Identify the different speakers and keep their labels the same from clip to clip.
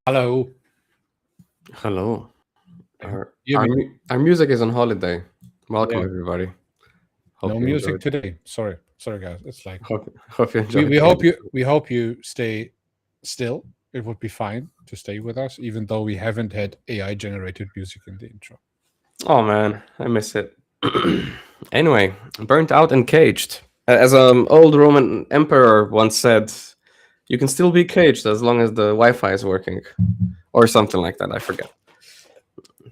Speaker 1: Hello.
Speaker 2: Hello.
Speaker 1: There. Hear
Speaker 2: Our
Speaker 1: me?
Speaker 2: our music is on holiday. Welcome
Speaker 1: Yeah.
Speaker 2: everybody.
Speaker 1: No
Speaker 2: Hope you
Speaker 1: music
Speaker 2: enjoyed.
Speaker 1: today. Sorry, guys. It's like
Speaker 2: Hope you
Speaker 1: we,
Speaker 2: enjoyed
Speaker 1: we
Speaker 2: the
Speaker 1: hope you
Speaker 2: episode.
Speaker 1: we hope you stay still. It would be fine to stay with us, even though we haven't had AI generated music in the intro.
Speaker 2: Oh man, I miss it. Anyway, burnt out and caged. As an old Roman emperor once said, you can still be caged as long as the Wi-Fi is working, or something like that. I forget.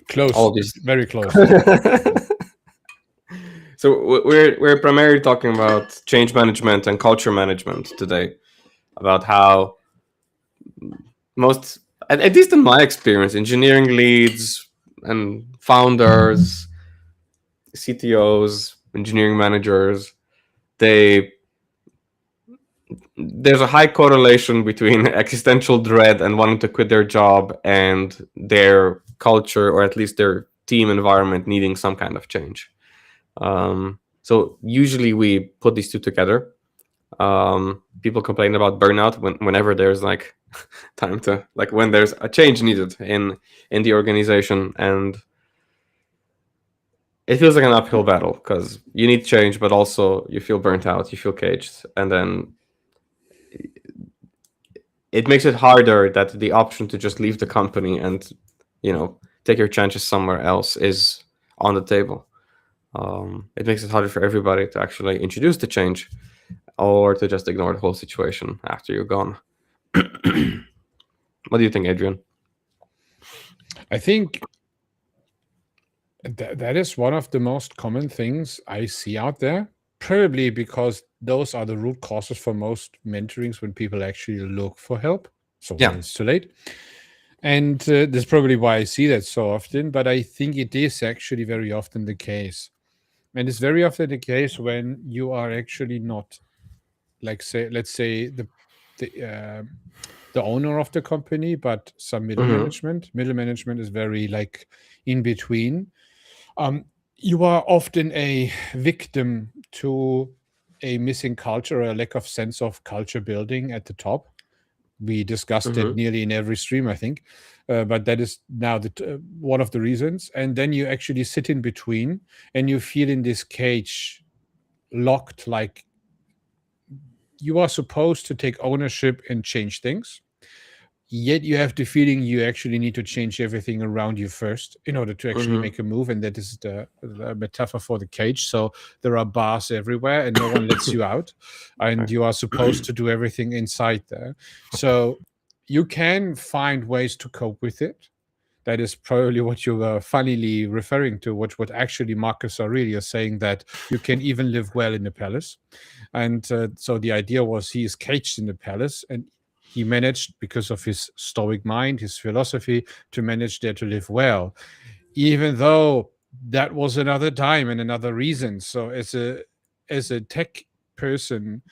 Speaker 1: Close,
Speaker 2: All these.
Speaker 1: very close.
Speaker 2: So we're primarily talking about change management and culture management today. About how most, at least in my experience, engineering leads and founders, CTOs, engineering managers, they there's a high correlation between existential dread and wanting to quit their job and their culture, or at least their team environment, needing some kind of change. So usually we put these two together. People complain about burnout whenever there's like time to, like, when there's a change needed in the organization, and it feels like an uphill battle because you need change, but also you feel burnt out, you feel caged, and then it makes it harder that the option to just leave the company and, take your chances somewhere else is on the table. It makes it harder for everybody to actually introduce the change, or to just ignore the whole situation after you're gone. What do you think, Adrian?
Speaker 1: I think that is one of the most common things I see out there. Probably because those are the root causes for most mentorings when people actually look for help. So when
Speaker 2: Yeah.
Speaker 1: it's too late. And that's probably why I see that so often. But I think it is actually very often the case. And it's very often the case when you are actually not, like, say, let's say the the owner of the company, but some middle
Speaker 2: Hmm.
Speaker 1: management. Middle management is very like in between. Um, you are often a victim to a missing culture or a lack of sense of culture building at the top. We discussed it
Speaker 2: Hmm.
Speaker 1: nearly in every stream, I think, but that is now one of the reasons. And then you actually sit in between, and you feel in this cage, locked, like you are supposed to take ownership and change things, yet you have the feeling you actually need to change everything around you first in order to actually
Speaker 2: Hmm.
Speaker 1: make a move. And that is the metaphor for the cage. So there are bars everywhere and no one lets you out, and
Speaker 2: Okay.
Speaker 1: you are supposed to do everything inside there. So you can find ways to cope with it. That is probably what you were funnily referring to, what actually Marcus Aurelius saying, that you can even live well in the palace. And so the idea was he is caged in the palace, and he managed, because of his stoic mind, his philosophy, to manage there to live well, even though that was another time and another reason. So as a tech person,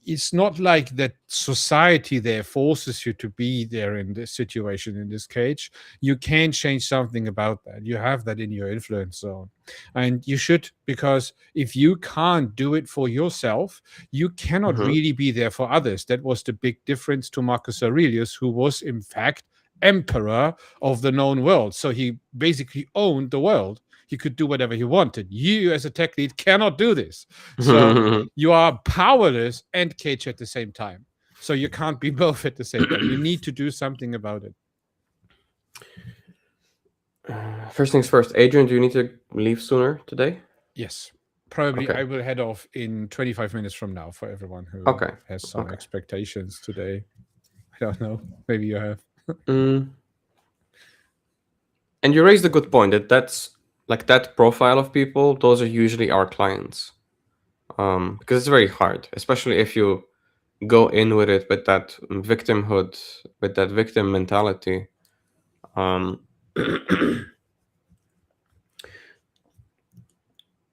Speaker 1: it's not like that society there forces you to be there in this situation, in this cage. You can change something about that. You have that in your influence zone, and you should, because if you can't do it for yourself, you cannot
Speaker 2: Hmm.
Speaker 1: really be there for others. That was the big difference to Marcus Aurelius, who was in fact emperor of the known world. So he basically owned the world. He could do whatever he wanted. You, as a tech lead, cannot do this. So you are powerless and cage at the same time. So you can't be both at the same time. You need to do something about it.
Speaker 2: First things first, Adrian, do you need to leave sooner today?
Speaker 1: Yes. Probably
Speaker 2: Okay.
Speaker 1: I will head off in 25 minutes from now for everyone who
Speaker 2: Okay.
Speaker 1: has some
Speaker 2: Okay.
Speaker 1: expectations today. I don't know. Maybe you have.
Speaker 2: Mm. And you raised a good point that that's like that profile of people. Those are usually our clients, because it's very hard, especially if you go in with it with that victimhood, with that victim mentality. Um,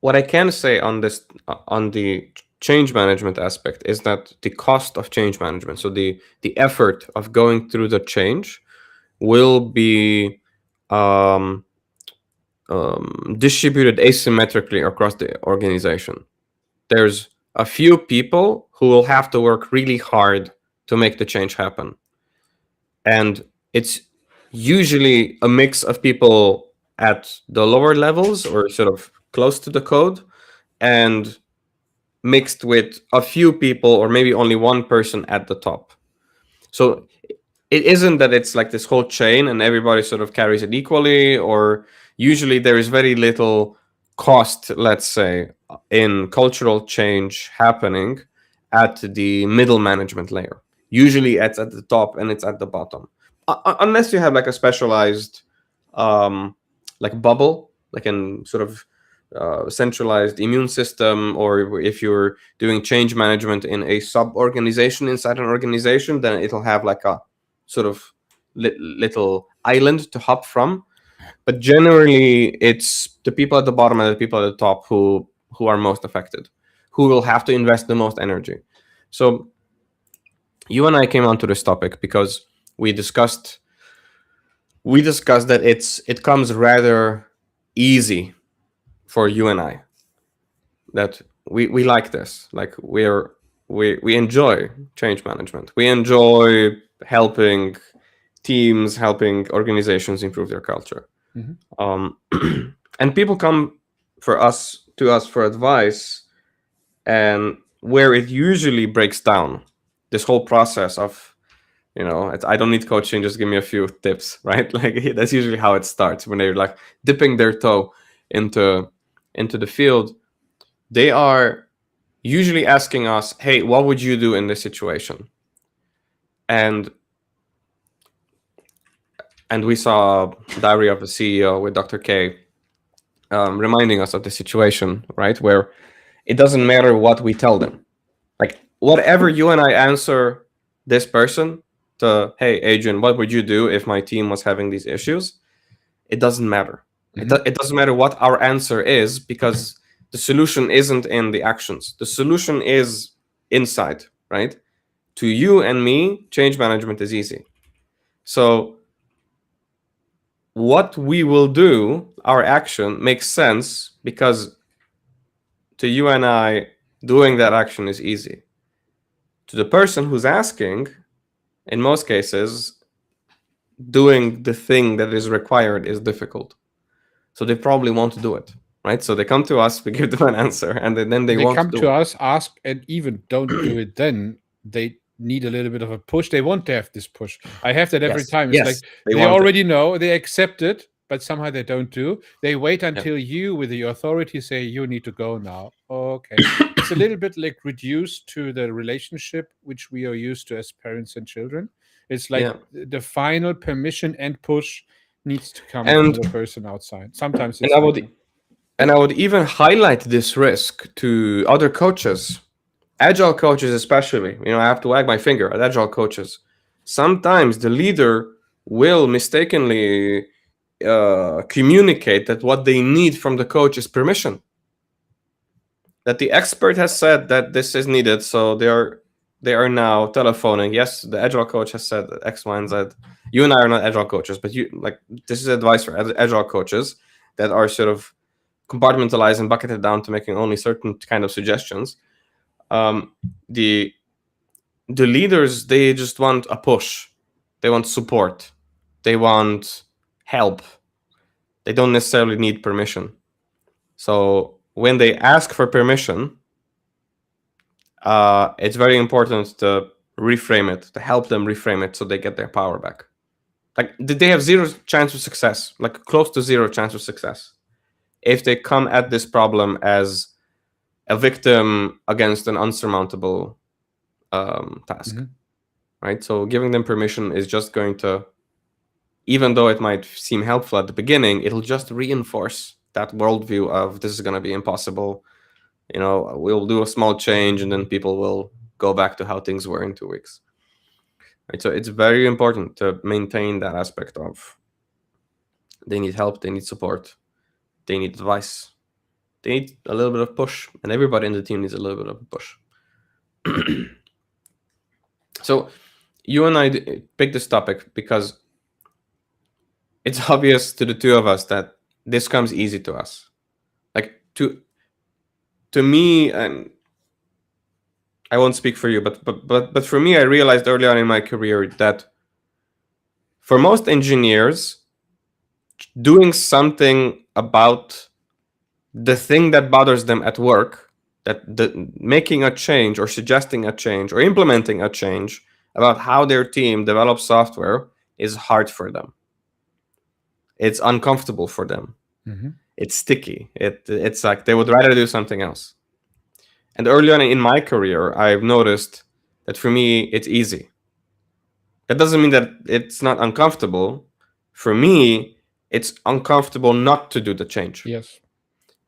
Speaker 2: what I can say on this, on the change management aspect, is that the cost of change management, so the effort of going through the change, will be um, distributed asymmetrically across the organization. There's a few people who will have to work really hard to make the change happen. And it's usually a mix of people at the lower levels or sort of close to the code, and mixed with a few people or maybe only one person at the top. So it isn't that it's like this whole chain and everybody sort of carries it equally, or usually there is very little cost, let's say, in cultural change happening at the middle management layer. Usually it's at the top and it's at the bottom. Unless you have like a specialized like bubble, like in sort of centralized immune system, or if you're doing change management in a sub organization inside an organization, then it'll have like a sort of little island to hop from. But generally, it's the people at the bottom and the people at the top who are most affected, who will have to invest the most energy. So you and I came onto this topic because we discussed that it comes rather easy for you and I, that we like this, like we enjoy change management, we enjoy helping teams, helping organizations improve their culture.
Speaker 1: Mhm.
Speaker 2: And people come to us for advice, and where it usually breaks down, this whole process of, I don't need coaching, just give me a few tips, right? Like that's usually how it starts, when they're like dipping their toe into the field. They are usually asking us, hey, what would you do in this situation? And we saw Diary of a CEO with Dr. K, reminding us of the situation, right? Where it doesn't matter what we tell them. Like whatever you and I answer this person to, hey, Adrian, what would you do if my team was having these issues? It doesn't matter. It doesn't matter what our answer is, because the solution isn't in the actions. The solution is inside, right? To you and me, change management is easy. So what we will do, our action, makes sense because to you and I, doing that action is easy. To the person who's asking, in most cases, doing the thing that is required is difficult. So they probably won't do it, right? So they come to us, we give them an answer, and then they
Speaker 1: They
Speaker 2: won't
Speaker 1: come
Speaker 2: do
Speaker 1: to
Speaker 2: it.
Speaker 1: us, ask, and even don't do it. Then they need a little bit of a push. They want to have this push. I have that every
Speaker 2: Yes,
Speaker 1: time. It's like
Speaker 2: yes, they
Speaker 1: they
Speaker 2: want it.
Speaker 1: already know, they accept it, but somehow they don't do. They wait
Speaker 2: Yeah.
Speaker 1: until you, with the authority, say you need to go now. Okay, it's a little bit like reduced to the relationship which we are used to as parents and children. It's like
Speaker 2: Yeah.
Speaker 1: the final permission and push needs to come from
Speaker 2: And
Speaker 1: the person outside. Sometimes
Speaker 2: and
Speaker 1: it's
Speaker 2: I
Speaker 1: like
Speaker 2: would even highlight this risk to other coaches, agile coaches especially. I have to wag my finger at agile coaches. Sometimes the leader will mistakenly communicate that what they need from the coach is permission. That the expert has said that this is needed, so they are now telephoning. Yes, the agile coach has said X, Y, and Z. You and I are not agile coaches, but this is advice for agile coaches that are sort of compartmentalized and bucketed down to making only certain kind of suggestions. The leaders, they just want a push, they want support, they want help. They don't necessarily need permission. So when they ask for permission, it's very important to reframe it, to help them reframe it so they get their power back. Like they have zero chance of success, like close to zero chance of success, if they come at this problem as a victim against an unsurmountable task, right? So giving them permission is just going to, even though it might seem helpful at the beginning, it'll just reinforce that worldview of this is going to be impossible. We'll do a small change and then people will go back to how things were in 2 weeks. Right? So it's very important to maintain that aspect of they need help, they need support, they need advice, they need a little bit of push, and everybody in the team needs a little bit of push. So you and I picked this topic because it's obvious to the two of us that this comes easy to us. Like to me, and I won't speak for you, but for me, I realized early on in my career that for most engineers, doing something about the thing that bothers them at work, making a change or suggesting a change or implementing a change about how their team develops software is hard for them. It's uncomfortable for them.
Speaker 1: Mm-hmm.
Speaker 2: It's sticky. It's like they would rather do something else. And early on in my career, I've noticed that for me, it's easy. That doesn't mean that it's not uncomfortable. For me, it's uncomfortable not to do the change.
Speaker 1: Yes.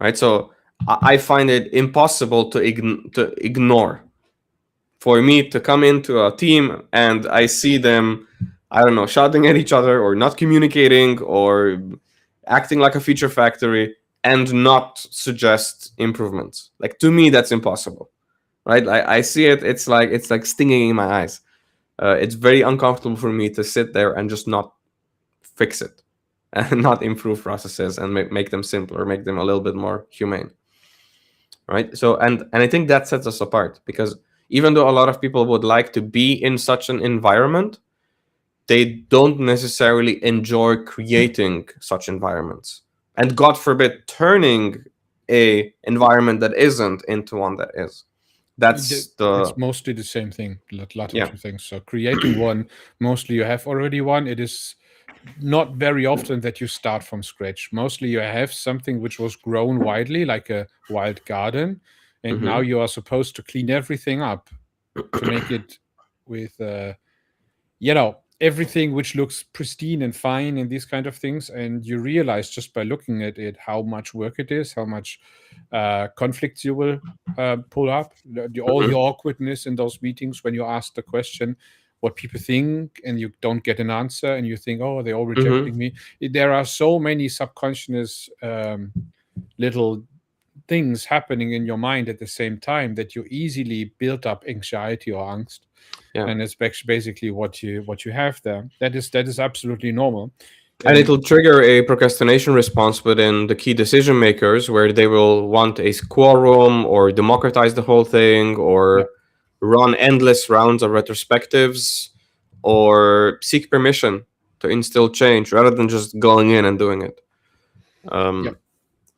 Speaker 2: Right? So I find it impossible to ignore. For me to come into a team and I see them, I don't know, shouting at each other or not communicating or acting like a feature factory and not suggest improvements. Like, to me, that's impossible, right? I see it. It's like stinging in my eyes. It's very uncomfortable for me to sit there and just not fix it and not improve processes and make them simpler, make them a little bit more humane, right? So, and I think that sets us apart, because even though a lot of people would like to be in such an environment, they don't necessarily enjoy creating such environments, and God forbid turning a environment that isn't into one that is.
Speaker 1: It's mostly the same thing. Lot of two things. So creating one, mostly you have already one. It is not very often that you start from scratch. Mostly you have something which was grown widely, like a wild garden, and now you are supposed to clean everything up to make it with everything which looks pristine and fine and these kind of things. And you realize just by looking at it how much work it is, how much conflicts you will pull up, all the awkwardness in those meetings when you ask the question what people think and you don't get an answer and you think, oh, they're all rejecting me. There are so many subconscious little things happening in your mind at the same time that you easily build up anxiety or angst. And it's basically what you have there. That is absolutely normal.
Speaker 2: And it'll trigger a procrastination response within the key decision makers, where they will want a quorum or democratize the whole thing, or run endless rounds of retrospectives, or seek permission to instill change rather than just going in and doing it.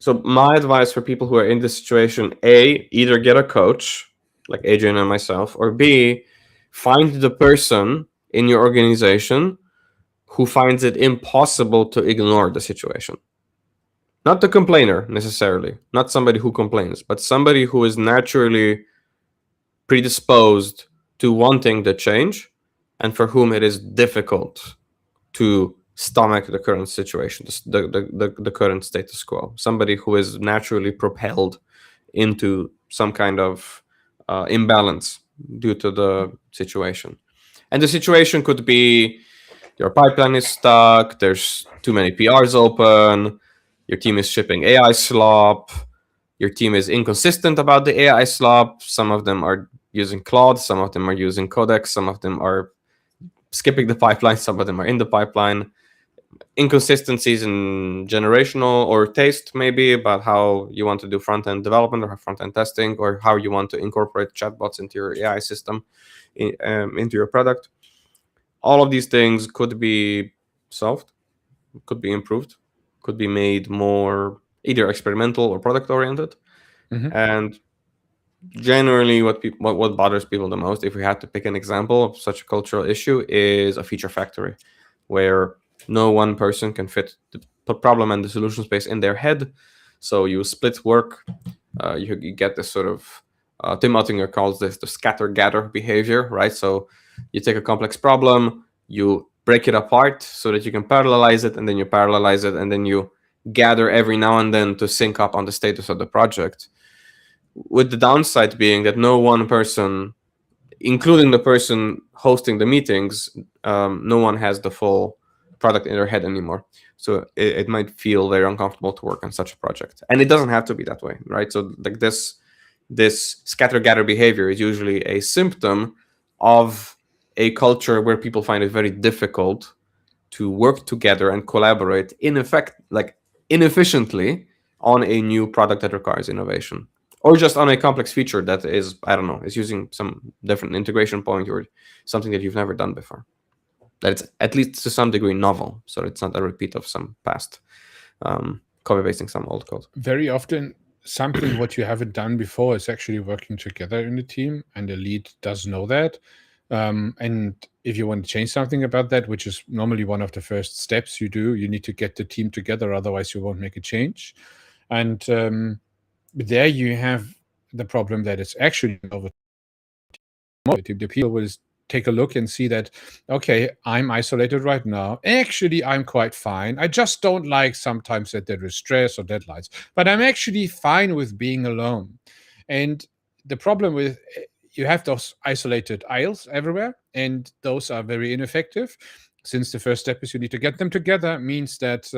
Speaker 2: So my advice for people who are in this situation: A, either get a coach like Adrian and myself, or B, find the person in your organization who finds it impossible to ignore the situation. Not the complainer necessarily, not somebody who complains, but somebody who is naturally predisposed to wanting the change and for whom it is difficult to stomach the current situation, the current status quo. Somebody who is naturally propelled into some kind of imbalance due to the situation. And the situation could be your pipeline is stuck, there's too many PRs open, your team is shipping AI slop, your team is inconsistent about the AI slop. Some of them are using Claude, some of them are using Codex, some of them are skipping the pipeline, some of them are in the pipeline. Inconsistencies in generational or taste, maybe, about how you want to do front-end development or front-end testing, or how you want to incorporate chatbots into your AI system, into your product. All of these things could be solved, could be improved, could be made more either experimental or product-oriented. And generally, what bothers people the most, if we had to pick an example of such a cultural issue, is a feature factory, where no one person can fit the problem and the solution space in their head. So you split work. You get this sort of, Tim Uttinger calls this the scatter-gather behavior, right? So you take a complex problem, you break it apart so that you can parallelize it, and then you parallelize it, and then you gather every now and then to sync up on the status of the project. With the downside being that no one person, including the person hosting the meetings, no one has the full product in their head anymore. So it might feel very uncomfortable to work on such a project. And it doesn't have to be that way, right? So like this scatter-gather behavior is usually a symptom of a culture where people find it very difficult to work together and collaborate inefficiently on a new product that requires innovation, or just on a complex feature that is, I don't know, is using some different integration point or something that you've never done before. that it's at least to some degree novel, so it's not a repeat of some past copy pasting some old code.
Speaker 1: Very often, something what you haven't done before is actually working together in the team, and the lead does know that. And if you want to change something about that, which is normally one of the first steps you do, you need to get the team together, otherwise you won't make a change. And there you have the problem that it's actually over. The people will take a look and see that, okay, I'm isolated right now. Actually, I'm quite fine. I just don't like sometimes that there is stress or deadlines, but I'm actually fine with being alone. And the problem with you have those isolated aisles everywhere, and those are very ineffective. Since the first step is you need to get them together, means that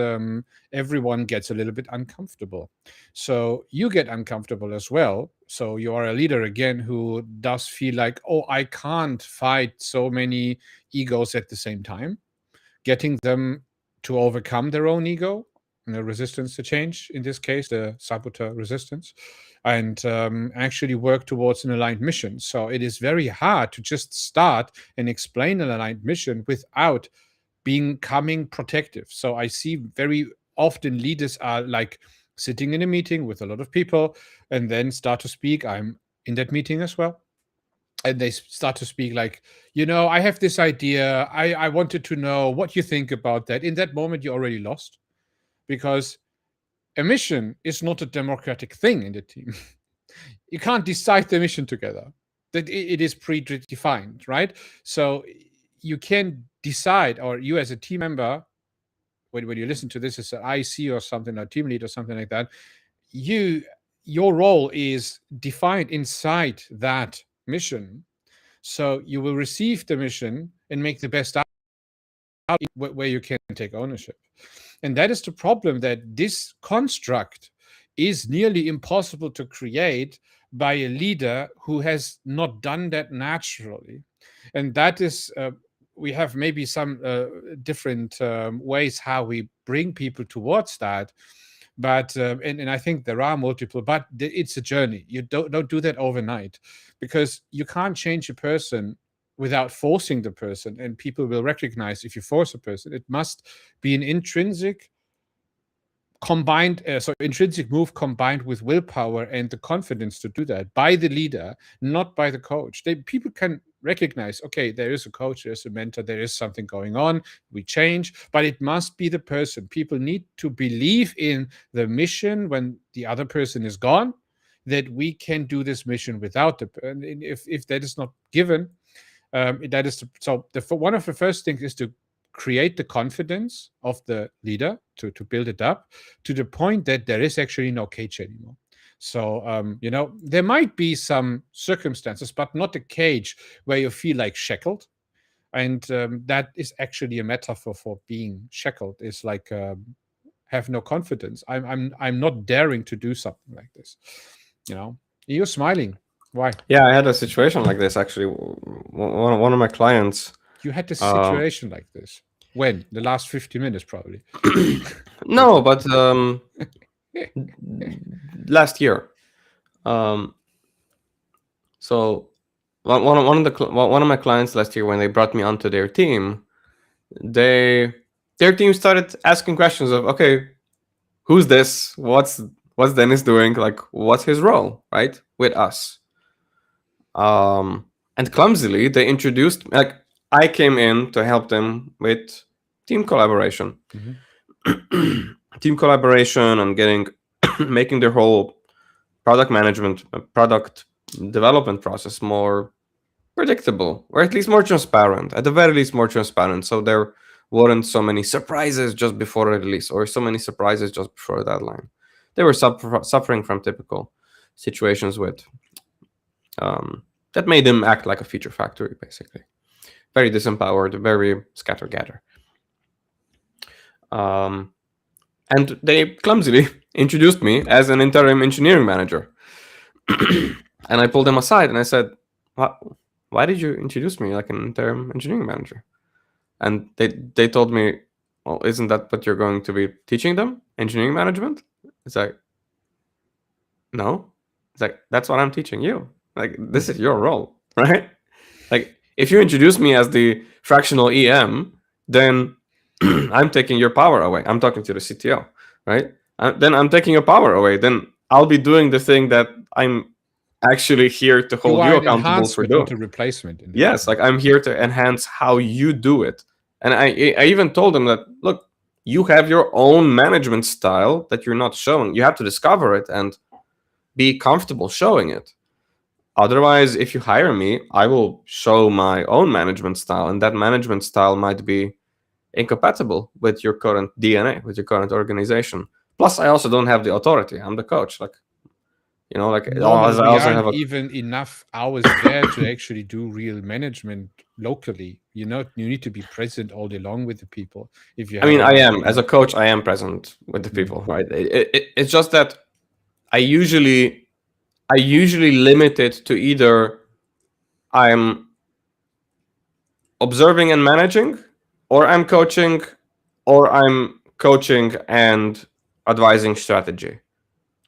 Speaker 1: everyone gets a little bit uncomfortable. So you get uncomfortable as well. So you are a leader again who does feel like, oh, I can't fight so many egos at the same time. Getting them to overcome their own ego, the resistance to change, in this case, the saboteur resistance, and actually work towards an aligned mission. So it is very hard to just start and explain an aligned mission without becoming protective. So I see very often leaders are like sitting in a meeting with a lot of people and then start to speak. I'm in that meeting as well. And they start to speak like, I have this idea. I wanted to know what you think about that. In that moment, you already lost, because a mission is not a democratic thing in the team. You can't decide the mission together. That it is predefined, right? So you can decide, or you as a team member, when you listen to this as an IC or something, or team lead or something like that, your role is defined inside that mission. So you will receive the mission and make the best out where you can take ownership. And that is the problem, that this construct is nearly impossible to create by a leader who has not done that naturally. And that is, we have maybe some different ways how we bring people towards that. But and I think there are multiple, but it's a journey. You don't do that overnight, because you can't change a person without forcing the person, and people will recognize if you force a person. It must be an intrinsic intrinsic move combined with willpower and the confidence to do that by the leader, not by the coach. People can recognize, okay, there is a coach, there's a mentor, there is something going on, we change, but it must be the person. People need to believe in the mission when the other person is gone, that we can do this mission without the person. If that is not given, that is one of the first things is to create the confidence of the leader, to build it up to the point that there is actually no cage anymore. So there might be some circumstances, but not a cage where you feel like shackled. And that is actually a metaphor for being shackled. Is like have no confidence. I'm not daring to do something like this. You're smiling. Why?
Speaker 2: Yeah, I had a situation like this actually. One of my clients.
Speaker 1: You had this situation like this when? The last 50 minutes, probably.
Speaker 2: No, but last year. So one of my clients last year, when they brought me onto their team, their team started asking questions of, okay, who's this? What's Dennis doing? Like, what's his role, right, with us? And clumsily, they introduced, like, I came in to help them with team collaboration.
Speaker 1: Mm-hmm.
Speaker 2: Team collaboration and making their whole product management, product development process more predictable, or at least more transparent. At the very least, more transparent, so there weren't so many surprises just before a release, or so many surprises just before a deadline. They were suffering from typical situations with that made them act like a feature factory, basically. Very disempowered, very scatter-gather. And they clumsily introduced me as an interim engineering manager. And I pulled them aside and I said, why did you introduce me like an interim engineering manager? And they told me, well, isn't that what you're going to be teaching them? Engineering management? It's like, no. It's like, that's what I'm teaching you. Like, this is your role, right? Like, If you introduce me as the fractional EM, then I'm taking your power away. I'm talking to the CTO, right? Then I'm taking your power away. Then I'll be doing the thing that I'm actually here to
Speaker 1: You
Speaker 2: hold
Speaker 1: are
Speaker 2: you
Speaker 1: an
Speaker 2: accountable for
Speaker 1: enhancement, not
Speaker 2: doing.
Speaker 1: a replacement in the
Speaker 2: Yes,
Speaker 1: beginning.
Speaker 2: like I'm here to enhance how you do it. And I even told them that, look, you have your own management style that you're not showing. You have to discover it and be comfortable showing it. Otherwise, if you hire me, I will show my own management style, and that management style might be incompatible with your current DNA, with your current organization. Plus, I also don't have the authority. I'm the coach. Like, I
Speaker 1: Normally,
Speaker 2: also
Speaker 1: aren't
Speaker 2: have a.
Speaker 1: even enough hours there to actually do real management locally. You need to be present all day long with the people if you
Speaker 2: I
Speaker 1: have
Speaker 2: mean,
Speaker 1: a
Speaker 2: I
Speaker 1: large
Speaker 2: am as a
Speaker 1: team.
Speaker 2: coach. I am present with the
Speaker 1: Mm.
Speaker 2: people, right? It's just that I usually I usually limit it to either I'm observing and managing, or I'm coaching, or I'm coaching and advising strategy.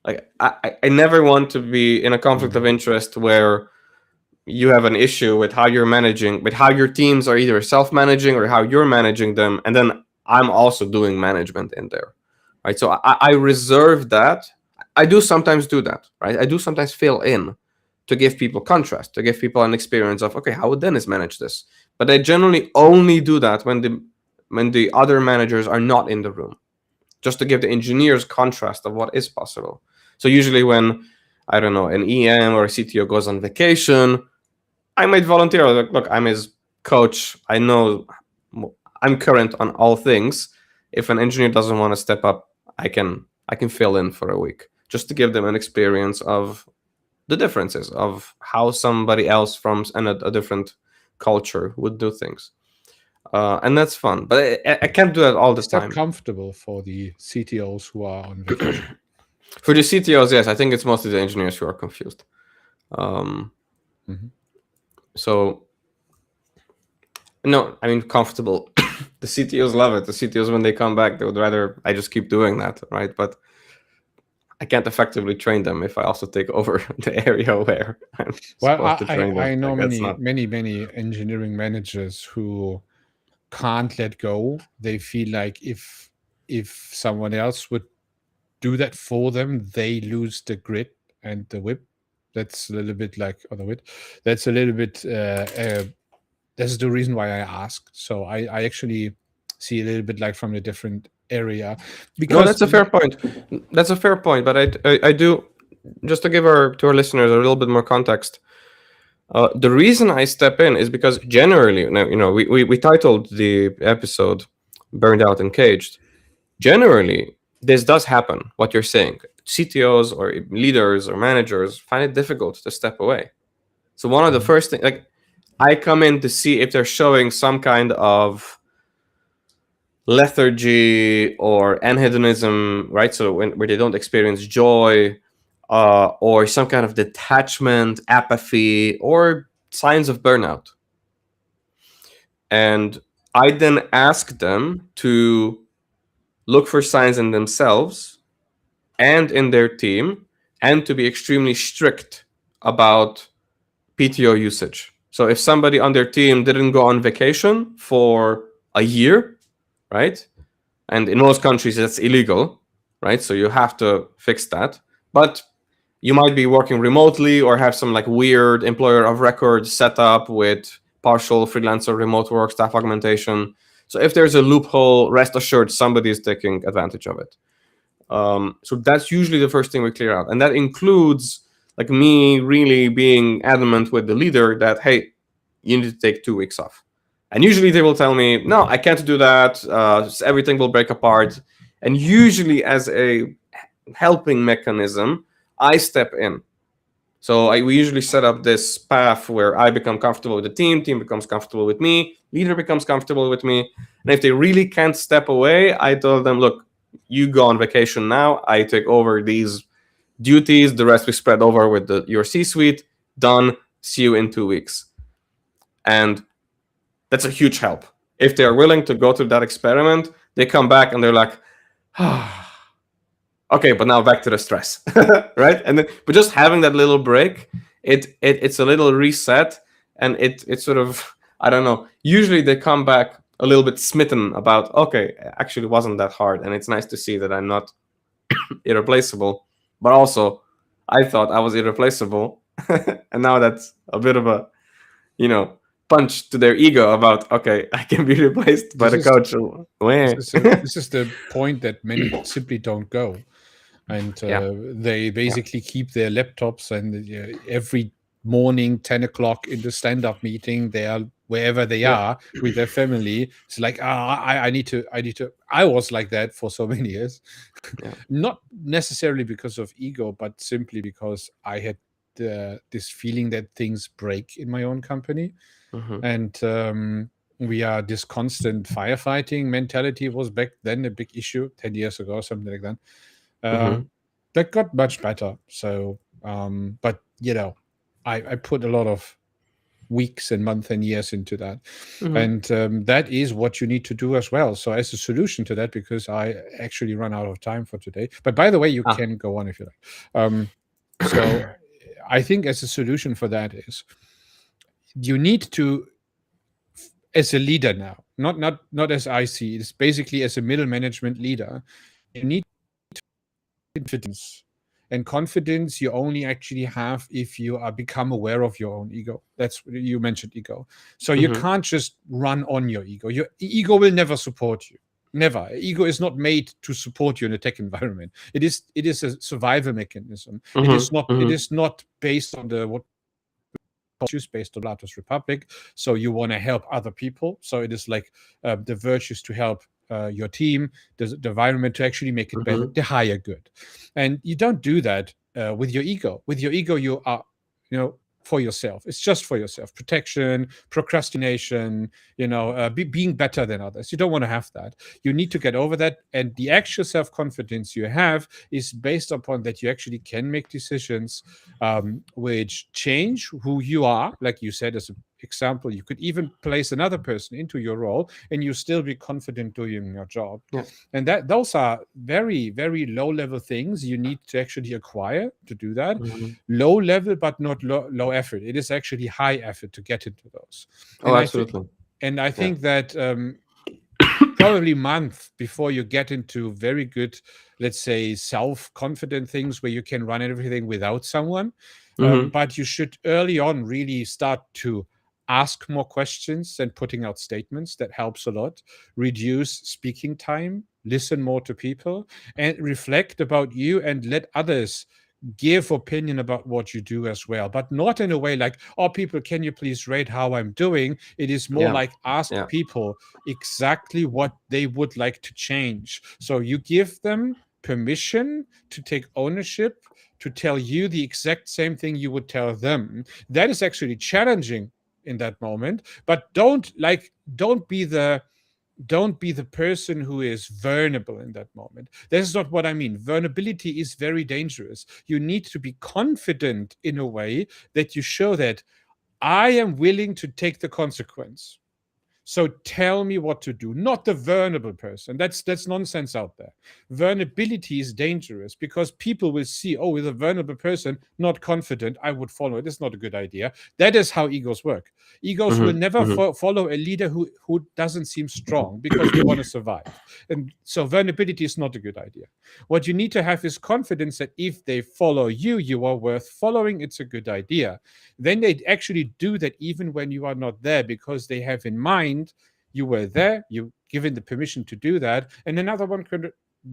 Speaker 2: Like I never want to be in a conflict of
Speaker 1: Mm.
Speaker 2: interest where you have an issue with how you're managing, with how your teams are either self-managing or how you're managing them, and then I'm also doing management in there, right? So I reserve that. I do sometimes do that, right? I do sometimes fill in to give people contrast, to give people an experience of, okay, how would Dennis manage this? But I generally only do that when the other managers are not in the room, just to give the engineers contrast of what is possible. So usually when, I don't know, an EM or a CTO goes on vacation, I might volunteer. Like, look, I'm his coach. I know I'm current on all things. If an engineer doesn't want to step up, I can fill in for a week just to give them an experience of the differences of how somebody else from a different culture would do things. And that's fun. But I can't do that all the
Speaker 1: Is that
Speaker 2: time.
Speaker 1: comfortable for the CTOs who are on vacation?
Speaker 2: For the CTOs, yes, I think it's mostly the engineers who are confused. Um,
Speaker 1: Mhm.
Speaker 2: so no, I mean comfortable. The CTOs love it. The CTOs, when they come back, they would rather I just keep doing that, right? But I can't effectively train them if I also take over the area where I'm
Speaker 1: Well,
Speaker 2: supposed to train them.
Speaker 1: I know
Speaker 2: Like that's not.
Speaker 1: many engineering managers who can't let go. They feel like if someone else would do that for them, they lose the grit and the whip. That's a little bit like, or the wit. That's a little bit. That's the reason why I asked. So I actually see a little bit like from a different area
Speaker 2: No,
Speaker 1: because
Speaker 2: that's a fair point. That's a fair point. But I do, just to give our listeners a little bit more context. The reason I step in is because generally, now, we titled the episode "Burned Out and Caged." Generally, this does happen. What you're saying, CTOs or leaders or managers find it difficult to step away. So one of the
Speaker 1: Mhm.
Speaker 2: first things, like, I come in to see if they're showing some kind of lethargy or anhedonism, right? So where they don't experience joy, or some kind of detachment, apathy, or signs of burnout. And I then ask them to look for signs in themselves and in their team, and to be extremely strict about PTO usage. So if somebody on their team didn't go on vacation for a year, right? And in most countries that's illegal, right? So you have to fix that. But you might be working remotely or have some like weird employer of record setup with partial freelancer remote work, staff augmentation. So if there's a loophole, rest assured somebody is taking advantage of it. So that's usually the first thing we clear out, and that includes like me really being adamant with the leader that, hey, you need to take 2 weeks off. And usually they will tell me, no, I can't do that. Everything will break apart. And usually, as a helping mechanism, I step in. So we usually set up this path where I become comfortable with the team becomes comfortable with me, leader becomes comfortable with me. And if they really can't step away, I tell them, look, you go on vacation now. I take over these duties. The rest we spread over with your C-suite. Done. See you in 2 weeks. And that's a huge help. If they're willing to go through that experiment, they come back and they're like, okay, but now back to the stress, right? But just having that little break, it's a little reset, and it sort of, I don't know. Usually they come back a little bit smitten about, okay, actually it wasn't that hard, and it's nice to see that I'm not irreplaceable. But also, I thought I was irreplaceable, and now that's a bit of a, you know, punch to their ego about, okay, I can be replaced by
Speaker 1: This
Speaker 2: the
Speaker 1: is
Speaker 2: coach.
Speaker 1: this
Speaker 2: Wah.
Speaker 1: is this is the point that many simply don't go, and
Speaker 2: Yeah,
Speaker 1: they
Speaker 2: yeah.
Speaker 1: basically keep their laptops, and every morning 10 o'clock in the stand-up meeting they are wherever they
Speaker 2: Yeah.
Speaker 1: are with their family. It's like, I need to. I was like that for so many years.
Speaker 2: Yeah.
Speaker 1: Not necessarily because of ego, but simply because I had this feeling that things break in my own company,
Speaker 2: Mm-hmm.
Speaker 1: and we are this constant firefighting mentality was back then a big issue 10 years ago, something like that.
Speaker 2: Mm-hmm.
Speaker 1: That got much better. So but I put a lot of weeks and months and years into that,
Speaker 2: Mm-hmm.
Speaker 1: and that is what you need to do as well. So as a solution to that, because I actually run out of time for today, but by the way, you
Speaker 2: Ah.
Speaker 1: can go on if you like. So I think as a solution for that is, you need to, as a leader now, not as I see it's basically as a middle management leader, you need confidence. And confidence you only actually have if you are become aware of your own ego. That's, you mentioned ego. So you
Speaker 2: Mm-hmm.
Speaker 1: can't just run on your ego. Your ego will never support you. Never. Ego is not made to support you in a tech environment. It is a survival mechanism. It
Speaker 2: Mm-hmm.
Speaker 1: is not it
Speaker 2: Mm-hmm.
Speaker 1: is not based on the what virtues based on Plato's Republic. So you want to help other people. So it is like the virtues to help your team, the environment, to actually make it better,
Speaker 2: Mm-hmm.
Speaker 1: the higher good. And you don't do that with your ego. With your ego, you are, for yourself. It's just for yourself. Protection, procrastination, being better than others. You don't want to have that. You need to get over that. And the actual self confidence you have is based upon that you actually can make decisions which change who you are. Like you said, as an example, you could even place another person into your role and you still be confident doing your job.
Speaker 2: Yeah.
Speaker 1: And that those are very, very low level things you need to actually acquire to do that.
Speaker 2: Mm-hmm.
Speaker 1: Low level, but not low effort. It is actually high effort to get into those.
Speaker 2: Oh,
Speaker 1: And I think
Speaker 2: absolutely.
Speaker 1: and I
Speaker 2: Yeah.
Speaker 1: think that probably month before you get into very good, let's say, self-confident things where you can run everything without someone.
Speaker 2: Mm-hmm.
Speaker 1: But you should early on really start to ask more questions than putting out statements. That helps a lot. Reduce speaking time, listen more to people, and reflect about you, and let others give opinion about what you do as well, but not in a way like, oh, people, can you please rate how I'm doing? It is more
Speaker 2: Yeah.
Speaker 1: like, ask
Speaker 2: Yeah.
Speaker 1: people exactly what they would like to change. So you give them permission to take ownership, to tell you the exact same thing you would tell them. That is actually challenging in that moment, but don't be the person who is vulnerable in that moment. This is not what I mean. Vulnerability is very dangerous. You need to be confident in a way that you show that I am willing to take the consequence. So tell me what to do, not the vulnerable person. That's nonsense out there. Vulnerability is dangerous because people will see, oh, with a vulnerable person, not confident, I would follow it. It's not a good idea. That is how egos work. Egos will
Speaker 2: Mm-hmm.
Speaker 1: never
Speaker 2: Mm-hmm.
Speaker 1: follow a leader who doesn't seem strong because they want to survive. And so vulnerability is not a good idea. What you need to have is confidence that if they follow you, you are worth following. It's a good idea. Then they actually do that even when you are not there, because they have in mind you were there, you given the permission to do that, and another one could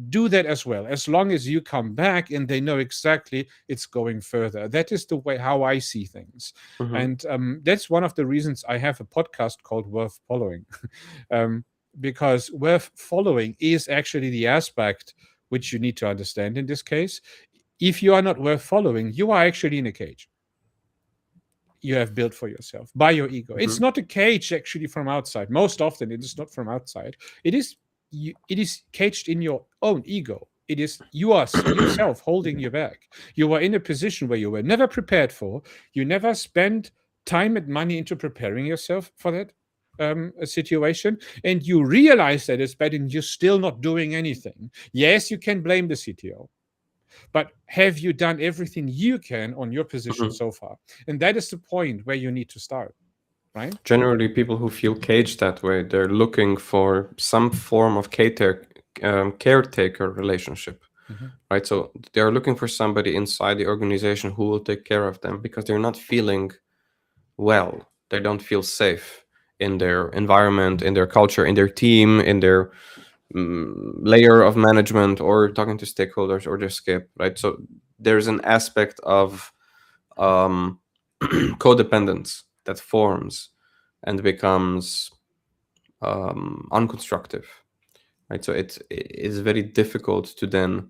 Speaker 1: do that as well, as long as you come back and they know exactly it's going further. That is the way how I see things.
Speaker 2: Mm-hmm.
Speaker 1: And that's one of the reasons I have a podcast called Worth Following. um, because worth following is actually the aspect which you need to understand in this case. If you are not worth following, you are actually in a cage you have built for yourself by your ego. It's
Speaker 2: Mm-hmm.
Speaker 1: not a cage actually from outside. Most often it is not from outside. It is caged in your own ego. It is you are yourself holding you back. You are in a position where you were never prepared for. You never spent time and money into preparing yourself for that a situation, and you realize that it's bad, and you're still not doing anything. Yes, you can blame the CTO, but have you done everything you can on your position
Speaker 2: Mm-hmm.
Speaker 1: so far? And that is the point where you need to start. right?
Speaker 2: Generally, people who feel caged that way, they're looking for some form of caretaker relationship,
Speaker 1: Mhm.
Speaker 2: right? So they're looking for somebody inside the organization who will take care of them because they're not feeling well. They don't feel safe in their environment, in their culture, in their team, in their layer of management, or talking to stakeholders, or just skip, right? So there's an aspect of um, codependence that forms and becomes unconstructive, right? So it's very difficult to then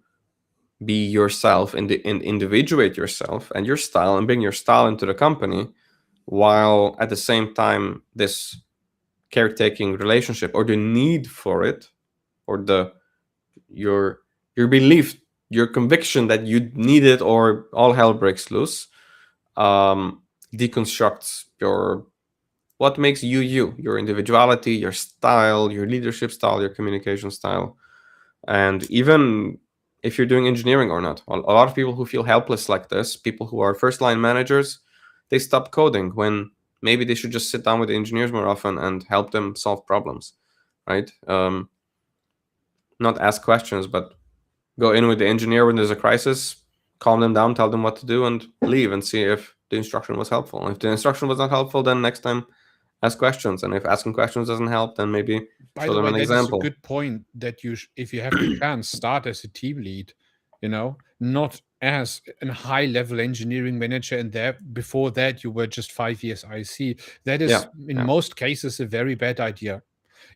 Speaker 2: be yourself and individuate yourself and your style and bring your style into the company, while at the same time this caretaking relationship, or the need for it, or the your belief, your conviction that you need it or all hell breaks loose, um, deconstructs what makes you, your individuality, your style, your leadership style, your communication style. And even if you're doing engineering or not, a lot of people who feel helpless like this, people who are first line managers, they stop coding when maybe they should just sit down with the engineers more often and help them solve problems, right? Not ask questions, but go in with the engineer when there's a crisis, calm them down, tell them what to do, and leave and see if the instruction was helpful. If the instruction was not helpful, then next time ask questions. And if asking questions doesn't help, then maybe
Speaker 1: By
Speaker 2: show
Speaker 1: the
Speaker 2: them
Speaker 1: way,
Speaker 2: an
Speaker 1: that is a
Speaker 2: example.
Speaker 1: good point that if you have the chance, start as a team lead, not as a high level engineering manager. And there, before that, you were just 5 years IC. That
Speaker 2: Yeah,
Speaker 1: is, in
Speaker 2: yeah.
Speaker 1: most cases, a very bad idea.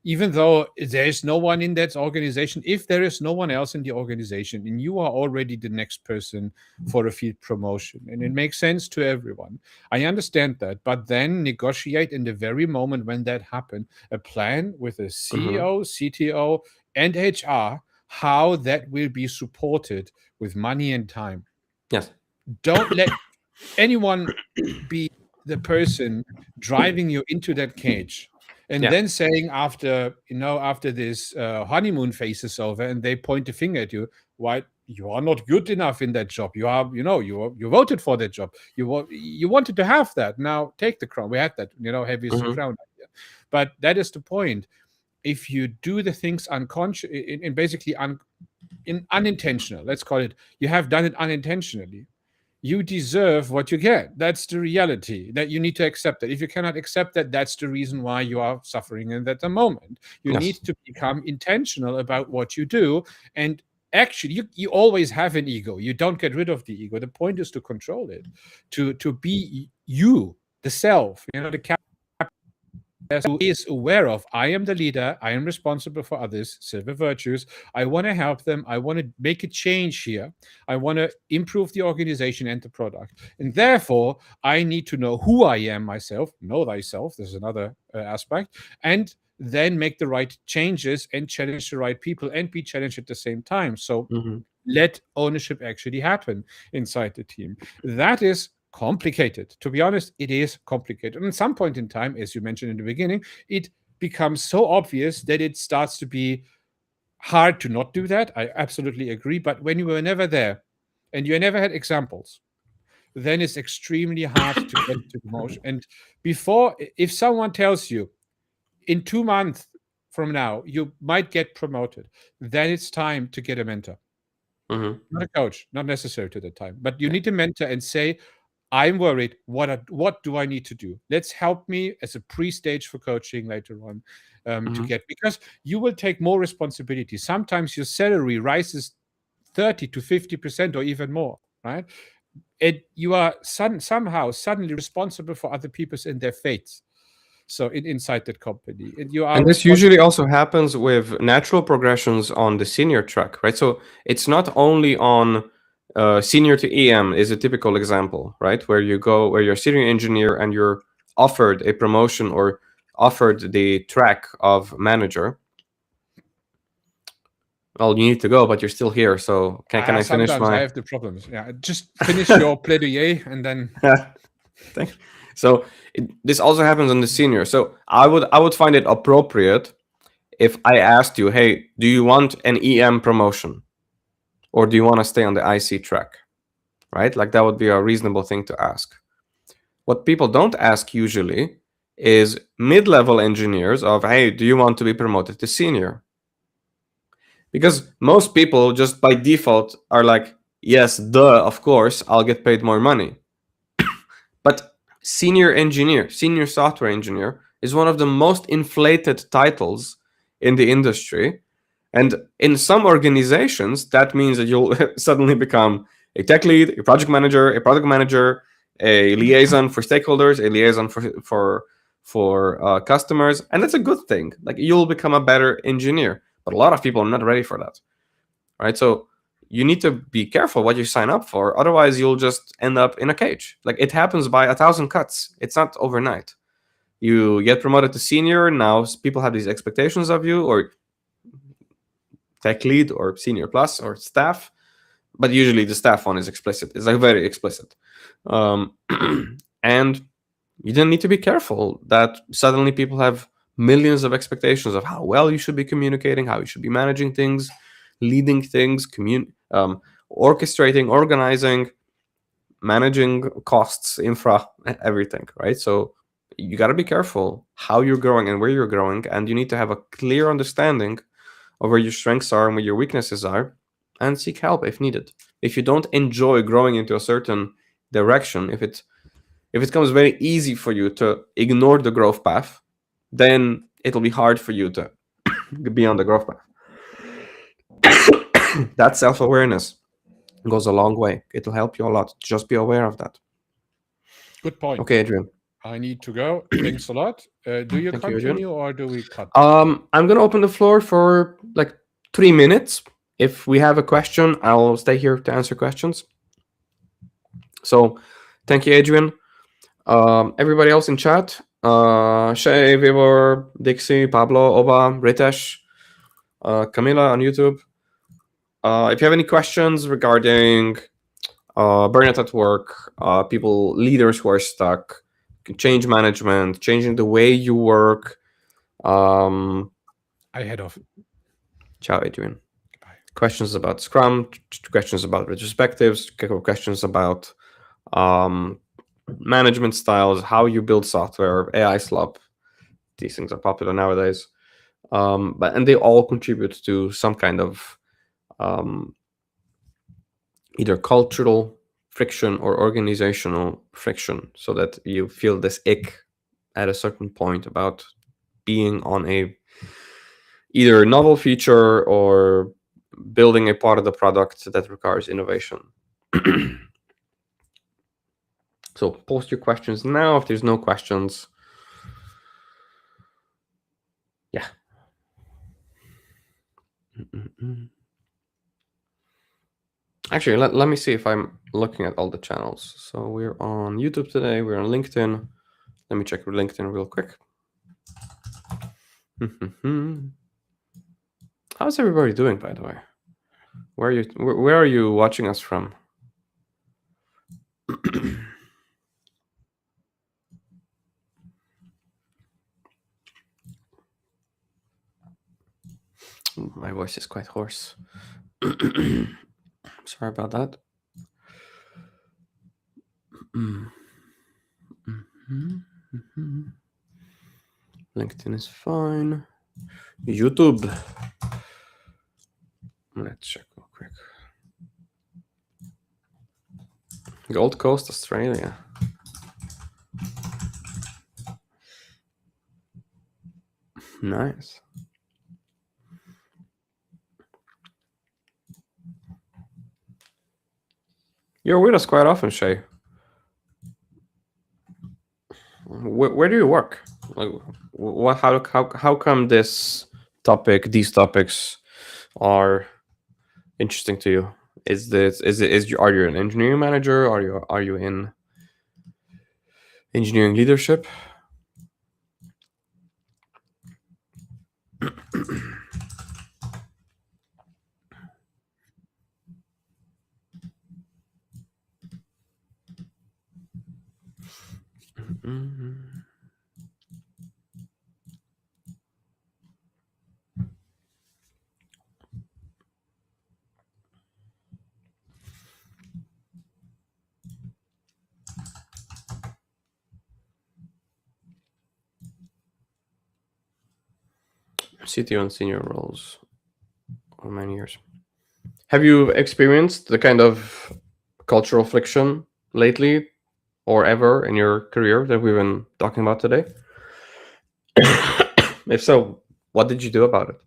Speaker 1: Even though there is no one in that organization, if there is no one else in the organization and you are already the next person for a field promotion, and it makes sense to everyone, I understand that. But then negotiate in the very moment when that happened a plan with a
Speaker 2: Hmm.
Speaker 1: CEO, CTO, and HR, how that will be supported with money and time.
Speaker 2: Yes.
Speaker 1: Don't let anyone be the person driving you into that cage, and
Speaker 2: Yeah.
Speaker 1: then saying, after this honeymoon phase is over and they point the finger at you, why you are not good enough in that job, you voted for that job, you wanted to have that, now take the crown. We had that, heavy is the
Speaker 2: Hmm.
Speaker 1: crown idea. But that is the point. If you do the things unconscious, in basically unintentional, let's call it, you have done it unintentionally, you deserve what you get. That's the reality, that you need to accept that. If you cannot accept that, that's the reason why you are suffering in that moment. You need
Speaker 2: Yes.
Speaker 1: to become intentional about what you do. And actually, you always have an ego. You don't get rid of the ego. The point is to control it, to be you, the self, the who is aware of, I am the leader, I am responsible for others, silver virtues, I want to help them, I want to make a change here, I want to improve the organization and the product. And therefore, I need to know who I am myself, know thyself, there's another aspect, and then make the right changes and challenge the right people and be challenged at the same time. So
Speaker 2: Hmm.
Speaker 1: let ownership actually happen inside the team. That is complicated. To be honest, it is complicated. And at some point in time, as you mentioned in the beginning, it becomes so obvious that it starts to be hard to not do that. I absolutely agree. But when you were never there and you never had examples, then it's extremely hard to get to the motion. And before, if someone tells you in 2 months from now, you might get promoted, then it's time to get a mentor.
Speaker 2: Hmm.
Speaker 1: Not a coach, not necessary to the time, but you need to mentor and say, I'm worried. What do I need to do? Let's help me as a pre-stage for coaching later on, to
Speaker 2: Hmm.
Speaker 1: get, because you will take more responsibility. Sometimes your salary rises 30 to 50% or even more, right? You are somehow suddenly responsible for other people's and their fates. So inside that company, and you are
Speaker 2: And this
Speaker 1: responsible.
Speaker 2: usually also happens with natural progressions on the senior track, right? So it's not only on senior to EM is a typical example, right? Where you go, where you're a senior engineer and you're offered a promotion or offered the track of manager. Well, you need to go, but you're still here. So can I finish
Speaker 1: Sometimes I
Speaker 2: my?
Speaker 1: have the problems. Yeah, just finish your plaidoyer and then.
Speaker 2: Thank- so this also happens on the senior. So I would find it appropriate if I asked you, hey, do you want an EM promotion or do you want to stay on the IC track? Right? Like that would be a reasonable thing to ask. What people don't ask usually is mid-level engineers of, hey, do you want to be promoted to senior? Because most people just by default are like, yes, duh, of course, I'll get paid more money. But senior engineer, senior software engineer is one of the most inflated titles in the industry. And in some organizations, that means that you'll suddenly become a tech lead, a project manager, a product manager, a liaison for stakeholders, a liaison for customers, and that's a good thing. Like, you'll become a better engineer, but a lot of people are not ready for that, right? So you need to be careful what you sign up for, otherwise you'll just end up in a cage. Like, it happens by 1,000 cuts. It's not overnight. You get promoted to senior, now people have these expectations of you, or tech lead or senior plus or staff, but usually the staff one is explicit. It's like very explicit. And you then need to be careful that suddenly people have millions of expectations of how well you should be communicating, how you should be managing things, leading things, orchestrating, organizing, managing costs, infra, everything, right? So you got to be careful how you're growing and where you're growing, and you need to have a clear understanding of where your strengths are and where your weaknesses are, and seek help if needed. If you don't enjoy growing into a certain direction, if it becomes very easy for you to ignore the growth path, then it'll be hard for you to be on the growth path. That self-awareness goes a long way. It'll help you a lot. Just be aware of that.
Speaker 1: Good point.
Speaker 2: Okay, Adrian.
Speaker 1: I need to go. Thanks a lot. Do you
Speaker 2: Thank you,
Speaker 1: continue
Speaker 2: Adrian.
Speaker 1: or do we cut?
Speaker 2: I'm gonna open the floor for like 3 minutes. If we have a question, I'll stay here to answer questions. So, thank you, Adrian. Everybody else in chat, Shay, Vivor, Dixie, Pablo, Oba, Ritesh, Camila on YouTube. If you have any questions regarding burnout at work, leaders who are stuck, change management, changing the way you work,
Speaker 1: I head off.
Speaker 2: ciao, Adrian.
Speaker 1: Bye.
Speaker 2: Questions about Scrum, questions about retrospectives, questions about management styles, how you build software, AI slop. These things are popular nowadays. And they all contribute to some kind of either cultural friction or organizational friction, so that you feel this ick at a certain point about being on a either novel feature or building a part of the product that requires innovation. So post your questions now. If there's no questions, yeah. Actually, let me see if I'm looking at all the channels. So we're on YouTube today. We're on LinkedIn. Let me check LinkedIn real quick. How's everybody doing, by the way? Where are you watching us from? My voice is quite hoarse. Sorry about that. LinkedIn is fine. YouTube. Let's check real quick. Gold Coast, Australia. Nice. You're with us quite often, Shay. Where do you work? Like, what? How come these topics are interesting to you? Are you an engineering manager? Are you in engineering leadership? CTO and senior roles for many years. Have you experienced the kind of cultural friction lately or ever in your career that we've been talking about today? If so, what did you do about it?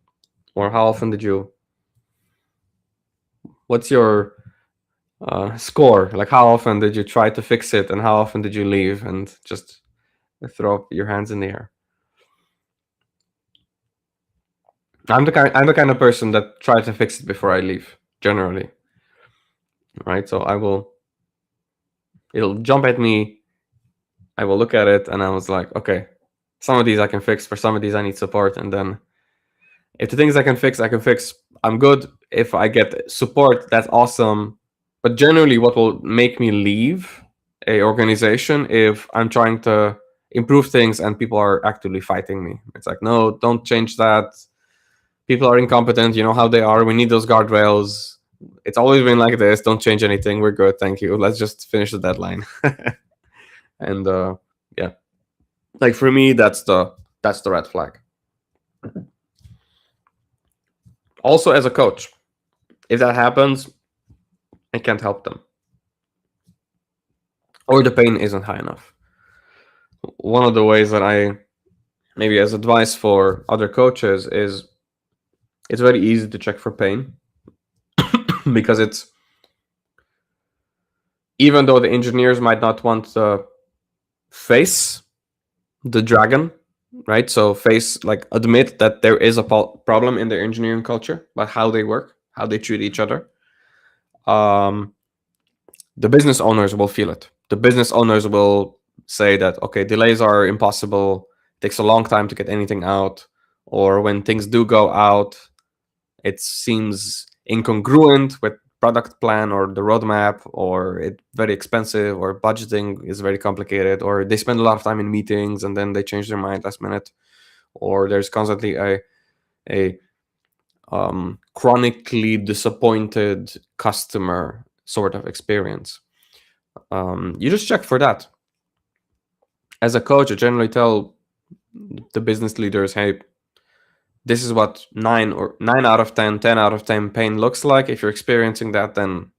Speaker 2: Or how often did you? What's your score? Like, how often did you try to fix it, and how often did you leave and just throw up your hands in the air? I'm the kind of person that tries to fix it before I leave, generally. Right? So it'll jump at me. I will look at it, and I was like, okay, some of these I can fix. For some of these, I need support, and then if the things I can fix, I can fix. I'm good. If I get support, that's awesome. But generally, what will make me leave a organization if I'm trying to improve things and people are actively fighting me. It's like, no, don't change that. People are incompetent. You know how they are. We need those guardrails. It's always been like this. Don't change anything. We're good. Thank you. Let's just finish the deadline. And yeah, like for me, that's the red flag. Also, as a coach, if that happens, I can't help them, or the pain isn't high enough. One of the ways that I maybe as advice for other coaches is it's very easy to check for pain because it's, even though the engineers might not want to face the dragon, right? So like admit that there is a problem in their engineering culture, but how they work, how they treat each other. The business owners will feel it. The business owners will say that, okay, delays are impossible. It takes a long time to get anything out. Or when things do go out, it seems incongruent with product plan or the roadmap, or it's very expensive, or budgeting is very complicated, or they spend a lot of time in meetings and then they change their mind last minute, or there's constantly a chronically disappointed customer sort of experience. You just check for that. As a coach, I generally tell the business leaders, hey, this is what 9 out of 10, 10 out of 10 pain looks like. If you're experiencing that, then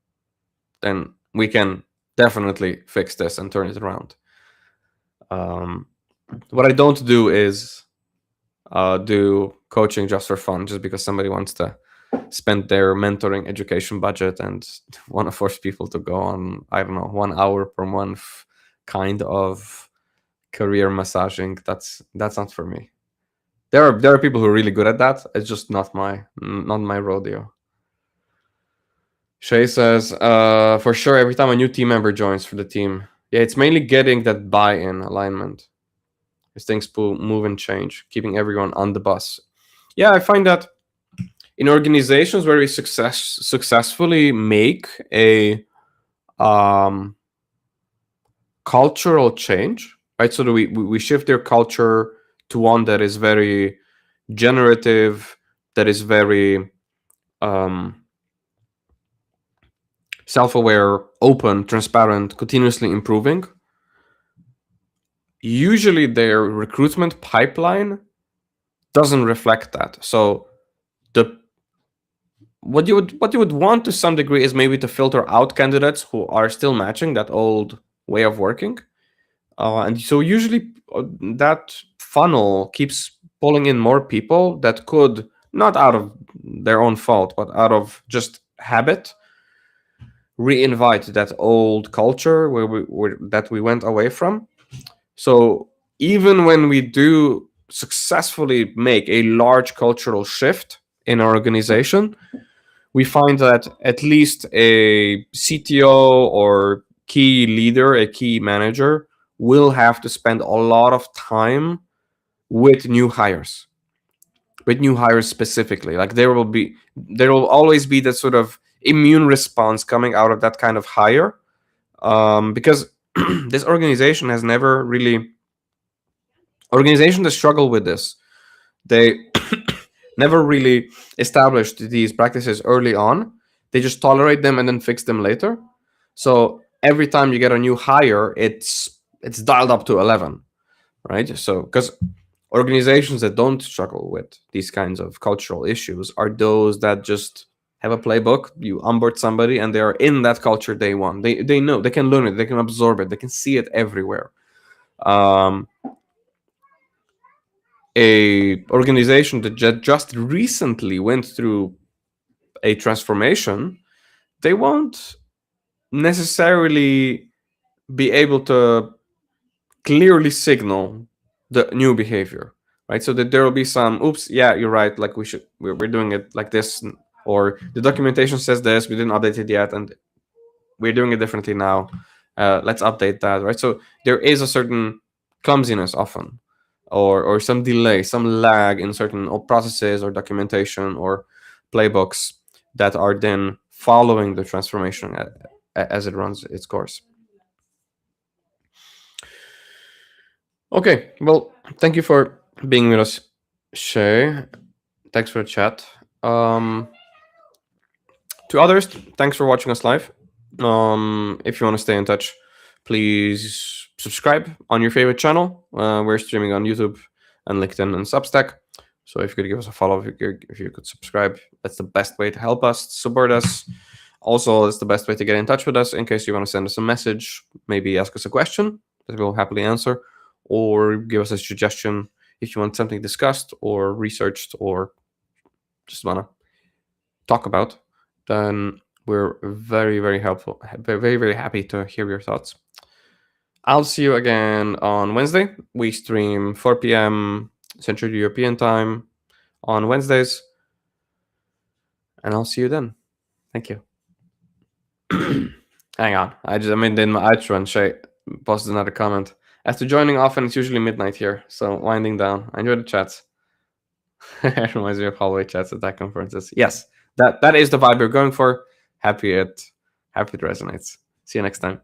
Speaker 2: we can definitely fix this and turn it around. What I don't do is do coaching just for fun, just because somebody wants to spend their mentoring education budget and want to force people to go on, I don't know, 1 hour per month kind of career massaging. That's not for me. There are people who are really good at that. It's just not my rodeo. Shay says, for sure, every time a new team member joins for the team, yeah, it's mainly getting that buy-in alignment. As things move and change, keeping everyone on the bus. Yeah, I find that in organizations where we successfully make a cultural change, right? So that we shift their culture to one that is very generative, that is very self-aware, open, transparent, continuously improving. Usually their recruitment pipeline doesn't reflect that. So what you would want to some degree is maybe to filter out candidates who are still matching that old way of working. And so usually that funnel keeps pulling in more people that could, not out of their own fault, but out of just habit, re-invite that old culture that we went away from. So even when we do successfully make a large cultural shift in our organization, we find that at least a CTO or key leader, a key manager, will have to spend a lot of time with new hires specifically. Like there will always be that sort of immune response coming out of that kind of hire, because this organization has never really, organizations that struggle with this, they never really established these practices early on. They just tolerate them and then fix them later. So every time you get a new hire, it's dialed up to 11, right? So because Organizations that don't struggle with these kinds of cultural issues are those that just have a playbook. You onboard somebody and they are in that culture day one. They know, they can learn it, they can absorb it, they can see it everywhere. um, a organization that just recently went through a transformation, they won't necessarily be able to clearly signal the new behavior, right? So that there will be some, oops, yeah, you're right, like we're doing it like this, or the documentation says this, we didn't update it yet, and we're doing it differently now. Let's update that, right? So there is a certain clumsiness often, or some delay, some lag in certain processes or documentation or playbooks that are then following the transformation as it runs its course. Okay, well, thank you for being with us, Shay. Thanks for the chat. To others, thanks for watching us live. If you want to stay in touch, please subscribe on your favorite channel. We're streaming on YouTube and LinkedIn and Substack. So if you could give us a follow, if you could subscribe, that's the best way to help us, support us. Also, it's the best way to get in touch with us in case you want to send us a message, maybe ask us a question that we'll happily answer, or give us a suggestion if you want something discussed or researched or just want to talk about. Then we're very, very helpful, very, very happy to hear your thoughts. I'll see you again on Wednesday. We stream 4 p.m. Central European time on Wednesdays. And I'll see you then. Thank you. Hang on. I made in my outro and Shay posted another comment. After joining often, it's usually midnight here. So winding down. I enjoy the chats. It reminds me of hallway chats at that conferences. Yes, that is the vibe we're going for. Happy it resonates. See you next time.